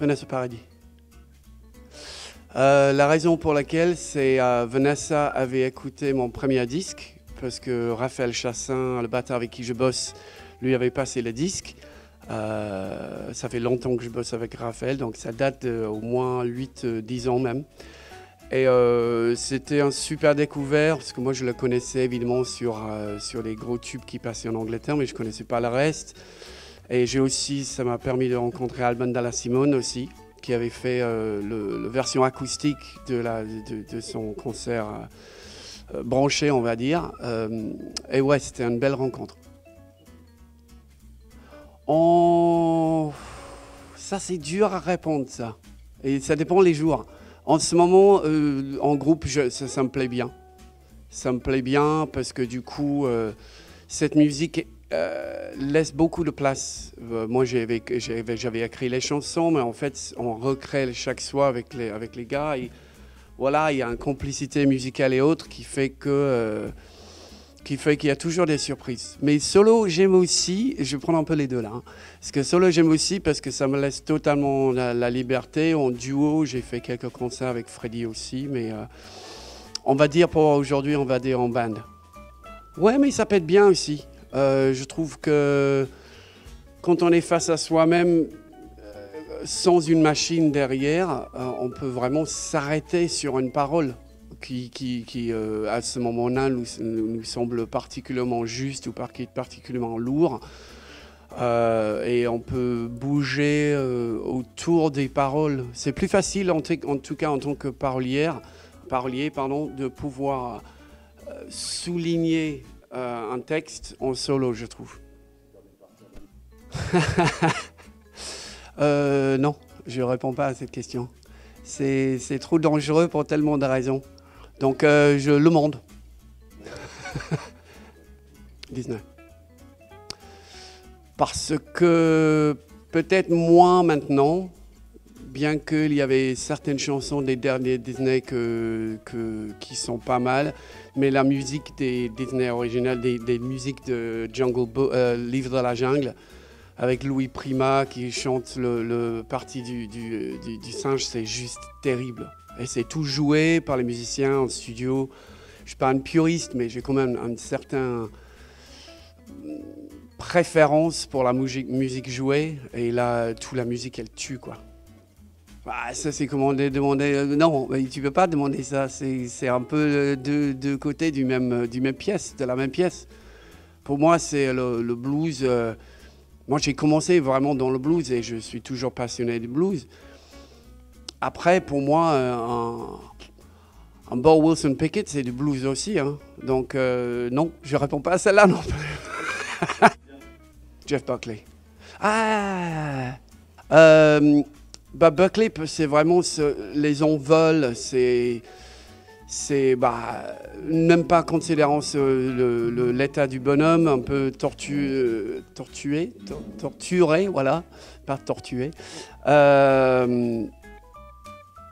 Vanessa Paradis. La raison pour laquelle, c'est Vanessa avait écouté mon premier disque, parce que Raphaël Chassin, le batteur avec qui je bosse, lui avait passé le disque. Ça fait longtemps que je bosse avec Raphaël, donc ça date au moins 8-10 ans même. Et c'était un super découvert, parce que moi je le connaissais évidemment sur les gros tubes qui passaient en Angleterre, mais je ne connaissais pas le reste. Et ça m'a permis de rencontrer Alban Dalla Simone aussi, qui avait fait la version acoustique de son concert branché, on va dire. Et ouais, c'était une belle rencontre. Ça, c'est dur à répondre, ça. Et ça dépend les jours. En ce moment, en groupe, ça me plaît bien. Ça me plaît bien parce que du coup, cette musique laisse beaucoup de place. Moi, j'avais écrit les chansons, mais en fait, on recrée chaque soir avec les gars. Et voilà, il y a une complicité musicale et autres qui fait qu'il y a toujours des surprises. Mais solo, j'aime aussi, je vais prendre un peu les deux là, hein, parce que solo, j'aime aussi parce que ça me laisse totalement la liberté. En duo, j'ai fait quelques concerts avec Freddy aussi, mais on va dire pour aujourd'hui, on va dire en band. Ouais, mais ça peut être bien aussi. Je trouve que quand on est face à soi-même, sans une machine derrière, on peut vraiment s'arrêter sur une parole qui à ce moment-là, nous semble particulièrement juste ou particulièrement lourd. Et on peut bouger autour des paroles. C'est plus facile, en tout cas en tant que parolier, de pouvoir souligner un texte en solo, je trouve. Non, je ne réponds pas à cette question. C'est trop dangereux pour tellement de raisons. Donc, le monde. Disney. Parce que peut-être moins maintenant, bien qu'il y avait certaines chansons des derniers Disney qui sont pas mal, mais la musique des Disney originales, des musiques de Livre de la Jungle, avec Louis Prima qui chante le parti du singe, c'est juste terrible. Et c'est tout joué par les musiciens en studio. Je ne suis pas un puriste, mais j'ai quand même une certaine préférence pour la musique jouée. Et là, toute la musique, elle tue, quoi. Ah, ça, c'est comment demander. Non, tu ne peux pas demander ça. C'est un peu deux côtés de la même pièce. Pour moi, c'est le blues. Moi, j'ai commencé vraiment dans le blues et je suis toujours passionné du blues. Après, pour moi, un Bo Wilson Pickett, c'est du blues aussi. Hein. Donc, non, je ne réponds pas à celle-là non plus. Jeff Buckley. Buckley, c'est vraiment les envols, même pas considérant l'état du bonhomme, un peu torturé, voilà, pas tortué.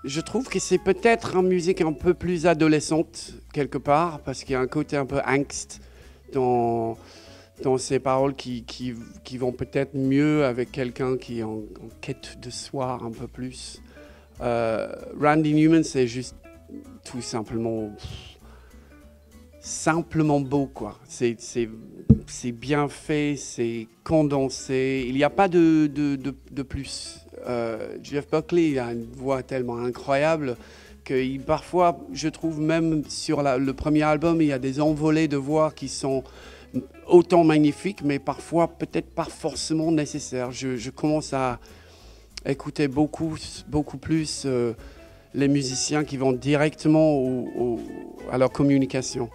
Je trouve que c'est peut-être une musique un peu plus adolescente, quelque part, parce qu'il y a un côté un peu angst dans ces paroles qui vont peut-être mieux avec quelqu'un qui est en quête de soi un peu plus. Randy Newman, c'est juste tout simplement beau, quoi. C'est bien fait, c'est condensé. Il n'y a pas de plus. Jeff Buckley, il a une voix tellement incroyable que parfois, je trouve même sur le premier album, il y a des envolées de voix qui sont autant magnifiques, mais parfois peut-être pas forcément nécessaires. Je commence à écouter beaucoup plus les musiciens qui vont directement à leur communication.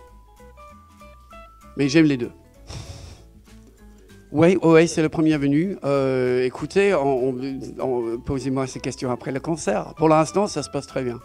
Mais j'aime les deux. Oui, c'est le premier venu. Écoutez, posez-moi ces questions après le concert. Pour l'instant, ça se passe très bien.